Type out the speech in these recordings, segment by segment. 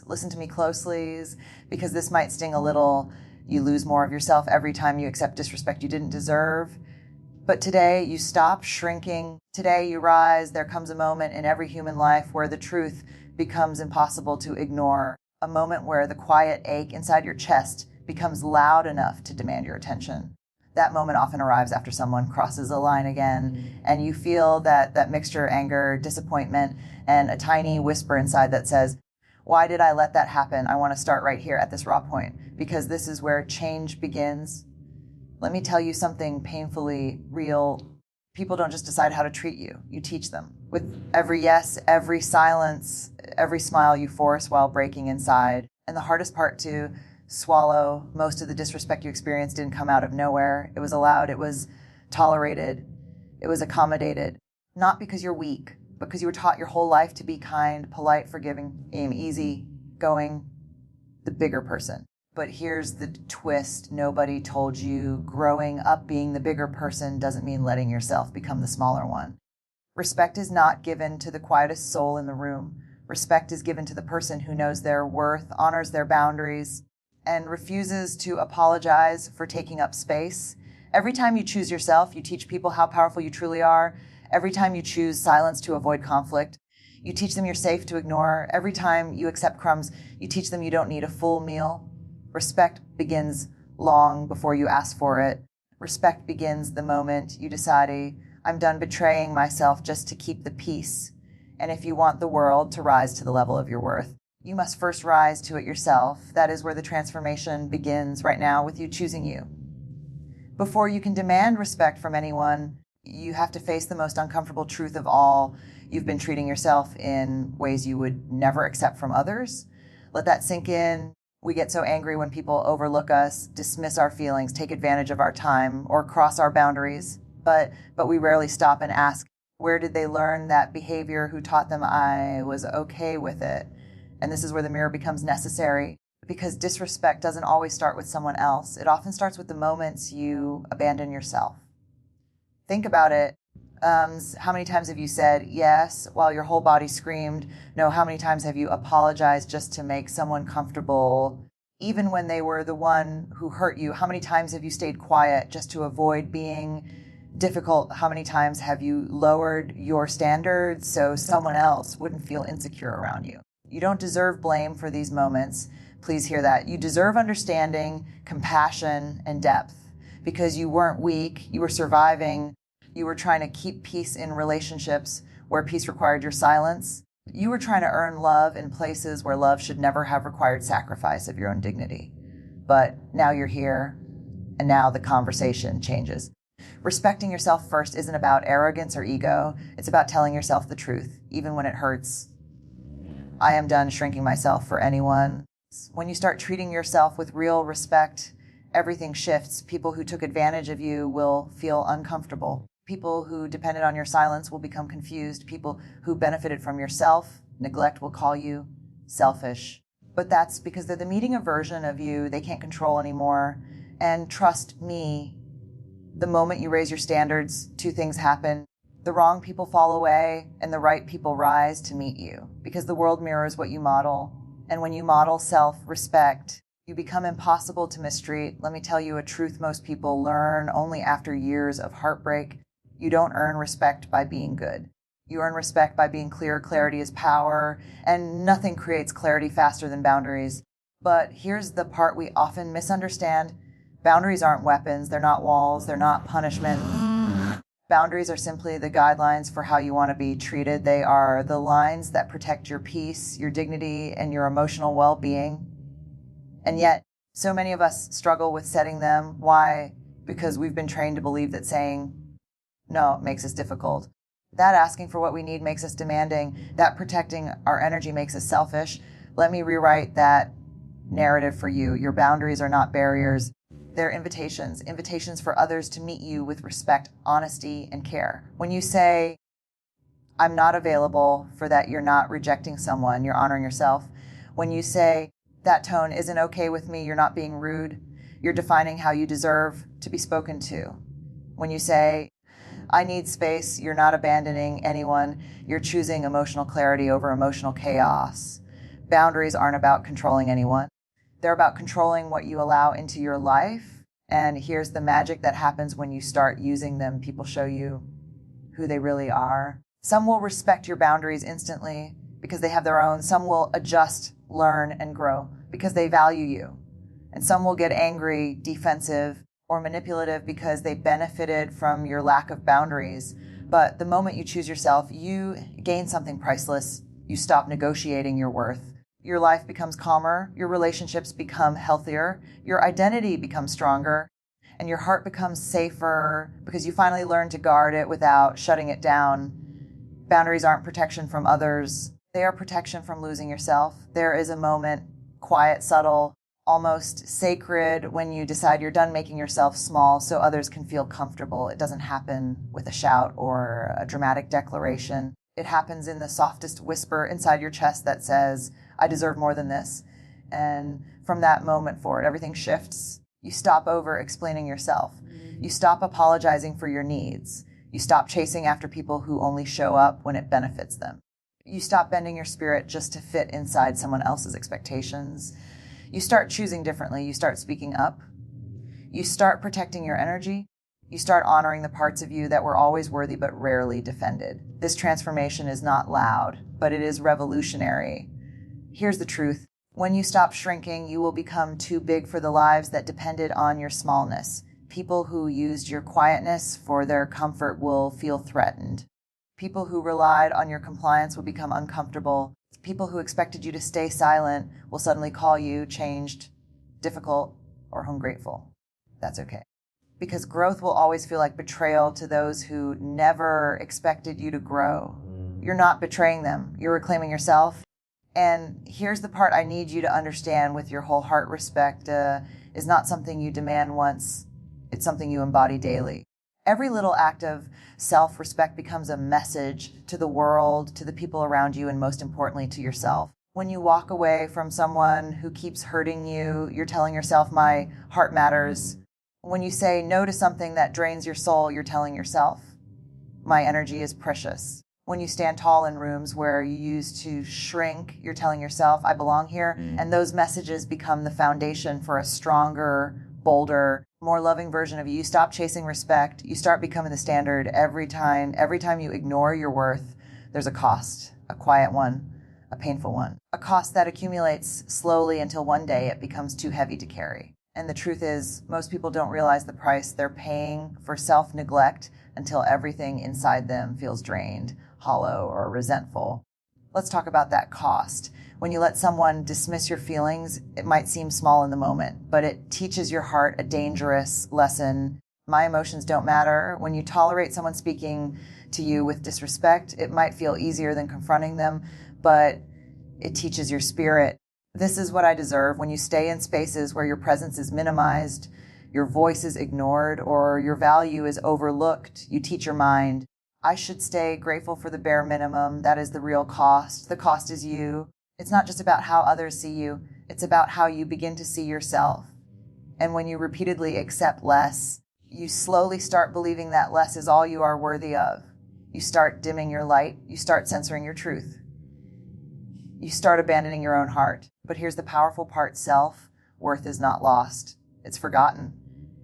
listen to me closely, because this might sting a little. You lose more of yourself every time you accept disrespect you didn't deserve. But today you stop shrinking. Today you rise. There comes a moment in every human life where the truth becomes impossible to ignore. A moment where the quiet ache inside your chest becomes loud enough to demand your attention. That moment often arrives after someone crosses a line again, and you feel that mixture, anger, disappointment, and a tiny whisper inside that says, why did I let that happen? I want to start right here at this raw point, because this is where change begins. Let me tell you something painfully real. People don't just decide how to treat you. You teach them. With every yes, every silence, every smile you force while breaking inside. And the hardest part to swallow, most of the disrespect you experienced didn't come out of nowhere. It was allowed, it was tolerated, it was accommodated. Not because you're weak, but because you were taught your whole life to be kind, polite, forgiving, easy, going, the bigger person. But here's the twist nobody told you. Growing up being the bigger person doesn't mean letting yourself become the smaller one. Respect is not given to the quietest soul in the room. Respect is given to the person who knows their worth, honors their boundaries, and refuses to apologize for taking up space. Every time you choose yourself, you teach people how powerful you truly are. Every time you choose silence to avoid conflict, you teach them you're safe to ignore. Every time you accept crumbs, you teach them you don't need a full meal. Respect begins long before you ask for it. Respect begins the moment you decide, I'm done betraying myself just to keep the peace. And if you want the world to rise to the level of your worth, you must first rise to it yourself. That is where the transformation begins right now, with you choosing you. Before you can demand respect from anyone, you have to face the most uncomfortable truth of all. You've been treating yourself in ways you would never accept from others. Let that sink in. We get so angry when people overlook us, dismiss our feelings, take advantage of our time, or cross our boundaries. But we rarely stop and ask, where did they learn that behavior? Who taught them I was okay with it? And this is where the mirror becomes necessary, because disrespect doesn't always start with someone else. It often starts with the moments you abandon yourself. Think about it. How many times have you said yes while your whole body screamed no? How many times have you apologized just to make someone comfortable, even when they were the one who hurt you? How many times have you stayed quiet just to avoid being difficult? How many times have you lowered your standards so someone else wouldn't feel insecure around you? You don't deserve blame for these moments. Please hear that. You deserve understanding, compassion, and depth, because you weren't weak. You were surviving. You were trying to keep peace in relationships where peace required your silence. You were trying to earn love in places where love should never have required sacrifice of your own dignity. But now you're here, and now the conversation changes. Respecting yourself first isn't about arrogance or ego. It's about telling yourself the truth, even when it hurts. I am done shrinking myself for anyone. When you start treating yourself with real respect, everything shifts. People who took advantage of you will feel uncomfortable. People who depended on your silence will become confused. People who benefited from your self-neglect will call you selfish. But that's because they're the meeting a version of you they can't control anymore. And trust me, the moment you raise your standards, two things happen. The wrong people fall away, and the right people rise to meet you, because the world mirrors what you model. And when you model self-respect, you become impossible to mistreat. Let me tell you a truth most people learn only after years of heartbreak. You don't earn respect by being good. You earn respect by being clear. Clarity is power, and nothing creates clarity faster than boundaries. But here's the part we often misunderstand. Boundaries aren't weapons. They're not walls. They're not punishment. Boundaries are simply the guidelines for how you want to be treated. They are the lines that protect your peace, your dignity, and your emotional well-being. And yet, so many of us struggle with setting them. Why? Because we've been trained to believe that saying no makes us difficult. That asking for what we need makes us demanding. That protecting our energy makes us selfish. Let me rewrite that narrative for you. Your boundaries are not barriers. They're invitations for others to meet you with respect, honesty, and care. When you say, I'm not available, for that you're not rejecting someone, you're honoring yourself. When you say, that tone isn't okay with me, you're not being rude, you're defining how you deserve to be spoken to. When you say, I need space, you're not abandoning anyone, you're choosing emotional clarity over emotional chaos. Boundaries aren't about controlling anyone. They're about controlling what you allow into your life. And here's the magic that happens when you start using them. People show you who they really are. Some will respect your boundaries instantly because they have their own. Some will adjust, learn, and grow because they value you. And some will get angry, defensive, or manipulative because they benefited from your lack of boundaries. But the moment you choose yourself, you gain something priceless. You stop negotiating your worth. Your life becomes calmer, your relationships become healthier, your identity becomes stronger, and your heart becomes safer because you finally learn to guard it without shutting it down. Boundaries aren't protection from others. They are protection from losing yourself. There is a moment, quiet, subtle, almost sacred, when you decide you're done making yourself small so others can feel comfortable. It doesn't happen with a shout or a dramatic declaration. It happens in the softest whisper inside your chest that says, I deserve more than this. And from that moment forward, everything shifts. You stop over explaining yourself. You stop apologizing for your needs. You stop chasing after people who only show up when it benefits them. You stop bending your spirit just to fit inside someone else's expectations. You start choosing differently. You start speaking up. You start protecting your energy. You start honoring the parts of you that were always worthy but rarely defended. This transformation is not loud, but it is revolutionary. Here's the truth. When you stop shrinking, you will become too big for the lives that depended on your smallness. People who used your quietness for their comfort will feel threatened. People who relied on your compliance will become uncomfortable. People who expected you to stay silent will suddenly call you changed, difficult, or ungrateful. That's okay. Because growth will always feel like betrayal to those who never expected you to grow. You're not betraying them. You're reclaiming yourself. And here's the part I need you to understand with your whole heart. Respect is not something you demand once. It's something you embody daily. Every little act of self-respect becomes a message to the world, to the people around you, and most importantly, to yourself. When you walk away from someone who keeps hurting you, you're telling yourself, my heart matters. When you say no to something that drains your soul, you're telling yourself, my energy is precious. When you stand tall in rooms where you used to shrink, you're telling yourself, I belong here. And those messages become the foundation for a stronger, bolder, more loving version of you. You stop chasing respect. You start becoming the standard every time. Every time you ignore your worth, there's a cost, a quiet one, a painful one, a cost that accumulates slowly until one day it becomes too heavy to carry. And the truth is, most people don't realize the price they're paying for self-neglect until everything inside them feels drained, hollow, or resentful. Let's talk about that cost. When you let someone dismiss your feelings, it might seem small in the moment, but it teaches your heart a dangerous lesson. My emotions don't matter. When you tolerate someone speaking to you with disrespect, it might feel easier than confronting them, but it teaches your spirit. This is what I deserve. When you stay in spaces where your presence is minimized, your voice is ignored, or your value is overlooked, you teach your mind, I should stay grateful for the bare minimum. That is the real cost. The cost is you. It's not just about how others see you. It's about how you begin to see yourself. And when you repeatedly accept less, you slowly start believing that less is all you are worthy of. You start dimming your light. You start censoring your truth. You start abandoning your own heart. But here's the powerful part. Self-worth is not lost. It's forgotten.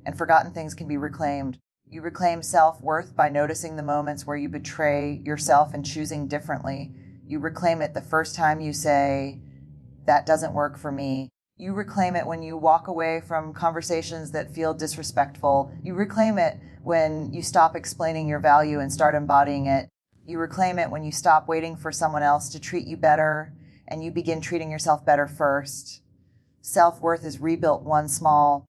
And forgotten things can be reclaimed. You reclaim self-worth by noticing the moments where you betray yourself and choosing differently. You reclaim it the first time you say, that doesn't work for me. You reclaim it when you walk away from conversations that feel disrespectful. You reclaim it when you stop explaining your value and start embodying it. You reclaim it when you stop waiting for someone else to treat you better and you begin treating yourself better first. Self-worth is rebuilt one small,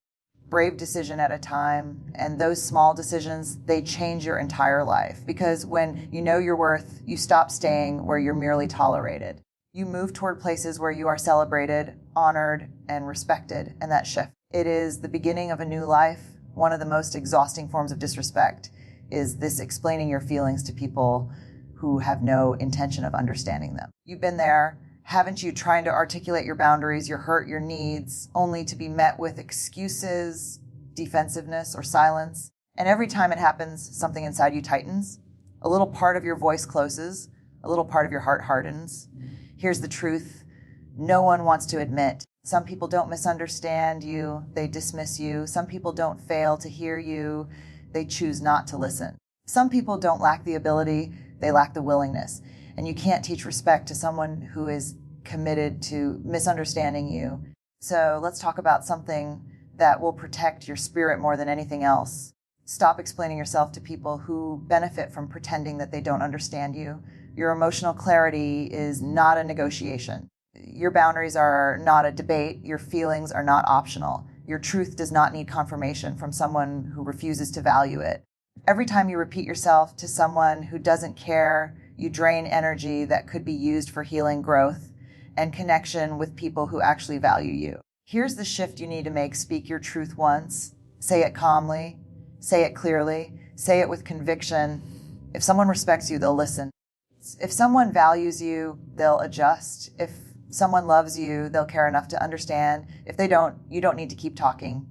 brave decision at a time, and those small decisions, they change your entire life. Because when you know your worth, you stop staying where you're merely tolerated. You move toward places where you are celebrated, honored, and respected, and that shift. It is the beginning of a new life. One of the most exhausting forms of disrespect is this explaining your feelings to people who have no intention of understanding them. You've been there. Haven't you, trying to articulate your boundaries, your hurt, your needs, only to be met with excuses, defensiveness, or silence? And every time it happens, something inside you tightens. A little part of your voice closes. A little part of your heart hardens. Here's the truth. no one wants to admit. Some people don't misunderstand you, they dismiss you. Some people don't fail to hear you, they choose not to listen. Some people don't lack the ability, they lack the willingness. And you can't teach respect to someone who is committed to misunderstanding you. So let's talk about something that will protect your spirit more than anything else. Stop explaining yourself to people who benefit from pretending that they don't understand you. Your emotional clarity is not a negotiation. Your boundaries are not a debate. Your feelings are not optional. Your truth does not need confirmation from someone who refuses to value it. Every time you repeat yourself to someone who doesn't care, you drain energy that could be used for healing, growth, and connection with people who actually value you. Here's the shift you need to make. Speak your truth once. Say it calmly. Say it clearly. Say it with conviction. If someone respects you, they'll listen. If someone values you, they'll adjust. If someone loves you, they'll care enough to understand. If they don't, you don't need to keep talking.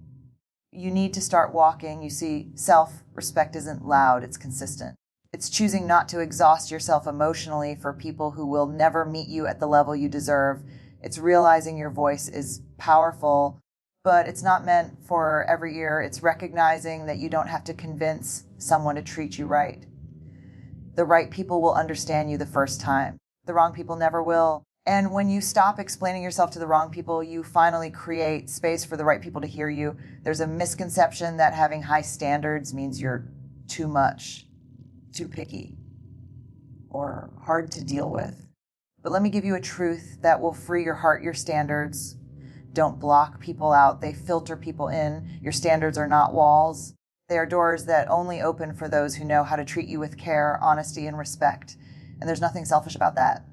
You need to start walking. You see, self-respect isn't loud, it's consistent. It's choosing not to exhaust yourself emotionally for people who will never meet you at the level you deserve. It's realizing your voice is powerful, but it's not meant for every ear. It's recognizing that you don't have to convince someone to treat you right. The right people will understand you the first time. The wrong people never will. And when you stop explaining yourself to the wrong people, you finally create space for the right people to hear you. There's a misconception that having high standards means you're too much, too picky, or hard to deal with. But let me give you a truth that will free your heart. Your standards don't block people out. They filter people in. Your standards are not walls. They are doors that only open for those who know how to treat you with care, honesty, and respect. And there's nothing selfish about that.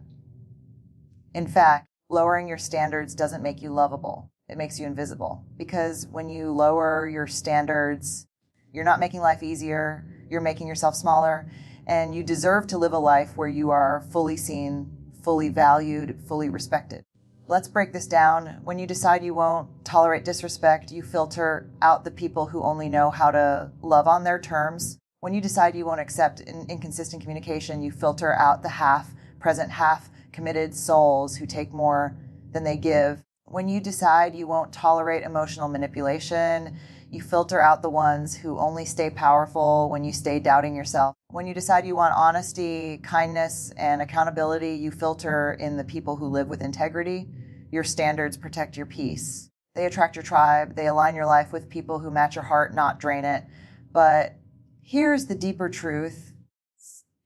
In fact, lowering your standards doesn't make you lovable. It makes you invisible. Because when you lower your standards, you're not making life easier, you're making yourself smaller, and you deserve to live a life where you are fully seen, fully valued, fully respected. Let's break this down. When you decide you won't tolerate disrespect, you filter out the people who only know how to love on their terms. When you decide you won't accept inconsistent communication, you filter out the half-present, half-committed souls who take more than they give. When you decide you won't tolerate emotional manipulation, you filter out the ones who only stay powerful when you stay doubting yourself. When you decide you want honesty, kindness, and accountability, you filter in the people who live with integrity. Your standards protect your peace. They attract your tribe. They align your life with people who match your heart, not drain it. But here's the deeper truth.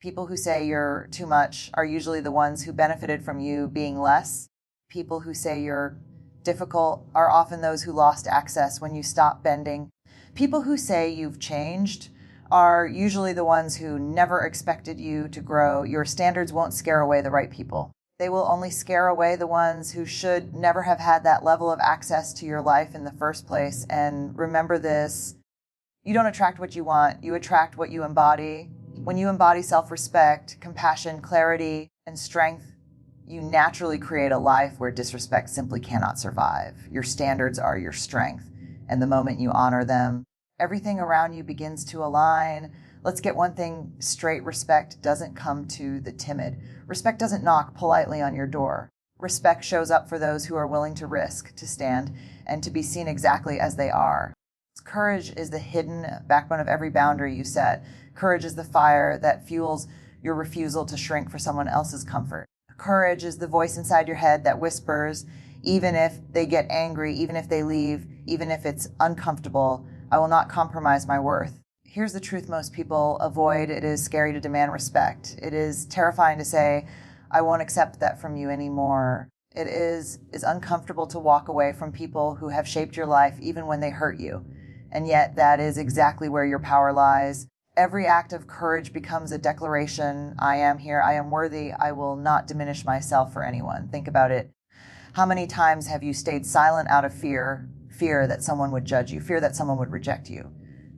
People who say you're too much are usually the ones who benefited from you being less. People who say you're difficult are often those who lost access when you stop bending. People who say you've changed are usually the ones who never expected you to grow. Your standards won't scare away the right people. They will only scare away the ones who should never have had that level of access to your life in the first place. And remember this, you don't attract what you want, you attract what you embody. When you embody self-respect, compassion, clarity, and strength, you naturally create a life where disrespect simply cannot survive. Your standards are your strength, and the moment you honor them, everything around you begins to align. Let's get one thing straight. Respect doesn't come to the timid. Respect doesn't knock politely on your door. Respect shows up for those who are willing to risk, to stand, and to be seen exactly as they are. Courage is the hidden backbone of every boundary you set. Courage is the fire that fuels your refusal to shrink for someone else's comfort. Courage is the voice inside your head that whispers, even if they get angry, even if they leave, even if it's uncomfortable, I will not compromise my worth. Here's the truth most people avoid. It is scary to demand respect. It is terrifying to say, I won't accept that from you anymore. It is uncomfortable to walk away from people who have shaped your life even when they hurt you. And yet that is exactly where your power lies. Every act of courage becomes a declaration. I am here. I am worthy. I will not diminish myself for anyone. Think about it. How many times have you stayed silent out of fear? Fear that someone would judge you. Fear that someone would reject you.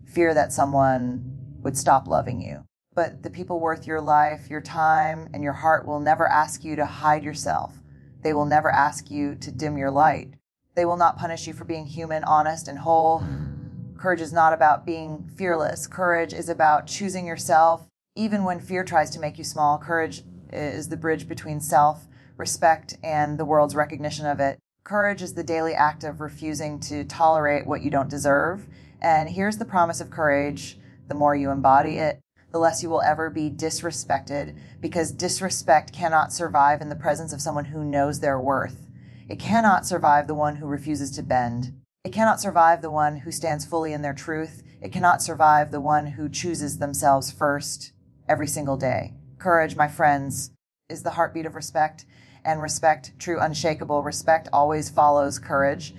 Fear that someone would stop loving you. But the people worth your life, your time, and your heart will never ask you to hide yourself. They will never ask you to dim your light. They will not punish you for being human, honest, and whole. Courage is not about being fearless. Courage is about choosing yourself, even when fear tries to make you small. Courage is the bridge between self, respect and the world's recognition of it. Courage is the daily act of refusing to tolerate what you don't deserve. And here's the promise of courage: the more you embody it, the less you will ever be disrespected, because disrespect cannot survive in the presence of someone who knows their worth. It cannot survive the one who refuses to bend. It cannot survive the one who stands fully in their truth. It cannot survive the one who chooses themselves first every single day. Courage, my friends, is the heartbeat of respect, and respect, true unshakable respect, always follows courage.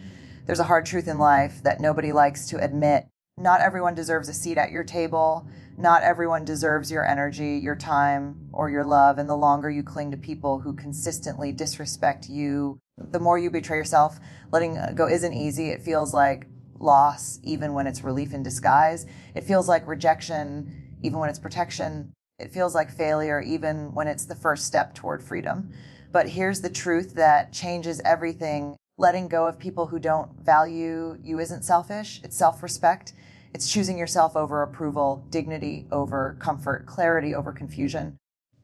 There's a hard truth in life that nobody likes to admit. Not everyone deserves a seat at your table. Not everyone deserves your energy, your time, or your love. And the longer you cling to people who consistently disrespect you, the more you betray yourself. Letting go isn't easy. It feels like loss, even when it's relief in disguise. It feels like rejection, even when it's protection. It feels like failure, even when it's the first step toward freedom. But here's the truth that changes everything. Letting go of people who don't value you isn't selfish. It's self-respect. It's choosing yourself over approval, dignity over comfort, clarity over confusion.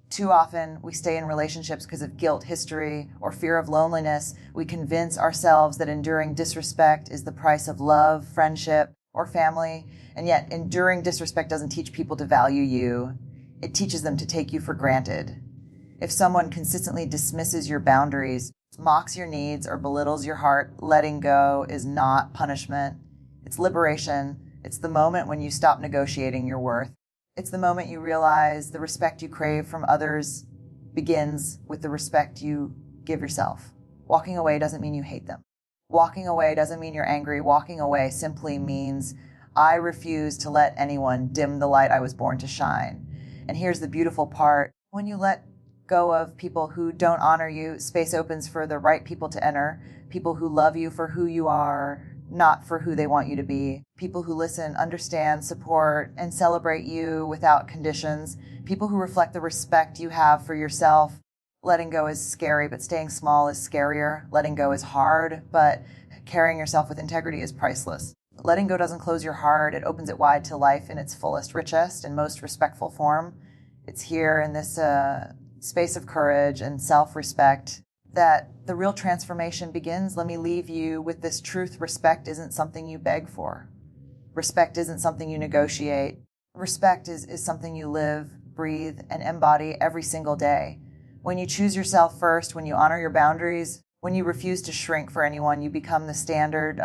Too often, we stay in relationships because of guilt, history, or fear of loneliness. We convince ourselves that enduring disrespect is the price of love, friendship, or family. And yet, enduring disrespect doesn't teach people to value you. It teaches them to take you for granted. If someone consistently dismisses your boundaries, mocks your needs, or belittles your heart, letting go is not punishment. It's liberation. It's the moment when you stop negotiating your worth. It's the moment you realize the respect you crave from others begins with the respect you give yourself. Walking away doesn't mean you hate them. Walking away doesn't mean you're angry. Walking away simply means I refuse to let anyone dim the light I was born to shine. And here's the beautiful part. When you let go of people who don't honor you, space opens for the right people to enter. People who love you for who you are, not for who they want you to be. People who listen, understand, support, and celebrate you without conditions. People who reflect the respect you have for yourself. Letting go is scary, but staying small is scarier. Letting go is hard, but carrying yourself with integrity is priceless. Letting go doesn't close your heart. It opens it wide to life in its fullest, richest, and most respectful form. It's here in this space of courage and self-respect that the real transformation begins. Let me leave you with this truth. Respect isn't something you beg for. Respect isn't something you negotiate. Respect is something you live, breathe, and embody every single day. When you choose yourself first, when you honor your boundaries, when you refuse to shrink for anyone, you become the standard,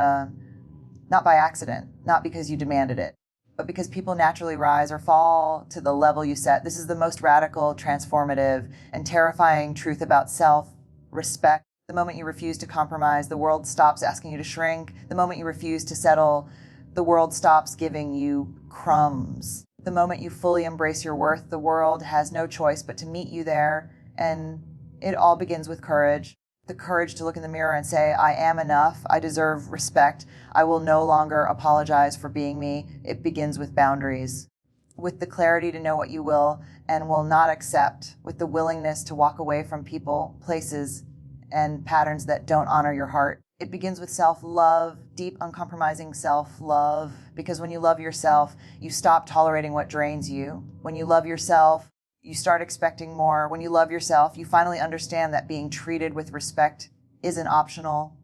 not by accident, not because you demanded it, but because people naturally rise or fall to the level you set. This is the most radical, transformative, and terrifying truth about self-respect. The moment you refuse to compromise, the world stops asking you to shrink. The moment you refuse to settle, the world stops giving you crumbs. The moment you fully embrace your worth, the world has no choice but to meet you there. And it all begins with courage. The courage to look in the mirror and say, I am enough. I deserve respect. I will no longer apologize for being me. It begins with boundaries, with the clarity to know what you will and will not accept, with the willingness to walk away from people, places, and patterns that don't honor your heart. It begins with self-love, deep, uncompromising self-love, because when you love yourself, you stop tolerating what drains you. When you love yourself, you start expecting more. When you love yourself, you finally understand that being treated with respect isn't optional.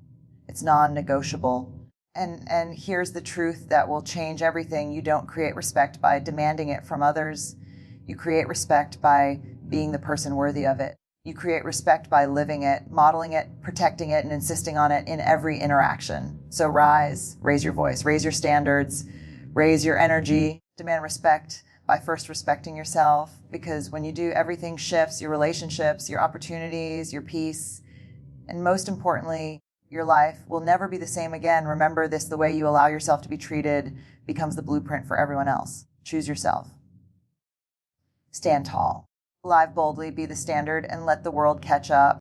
It's non-negotiable. And here's the truth that will change everything. You don't create respect by demanding it from others. You create respect by being the person worthy of it. You create respect by living it, modeling it, protecting it, and insisting on it in every interaction. So raise your voice, raise your standards, raise your energy, demand respect by first respecting yourself, because when you do, everything shifts: your relationships, your opportunities, your peace, and most importantly, your life will never be the same again. Remember this: the way you allow yourself to be treated becomes the blueprint for everyone else. Choose yourself. Stand tall. Live boldly, be the standard, and let the world catch up.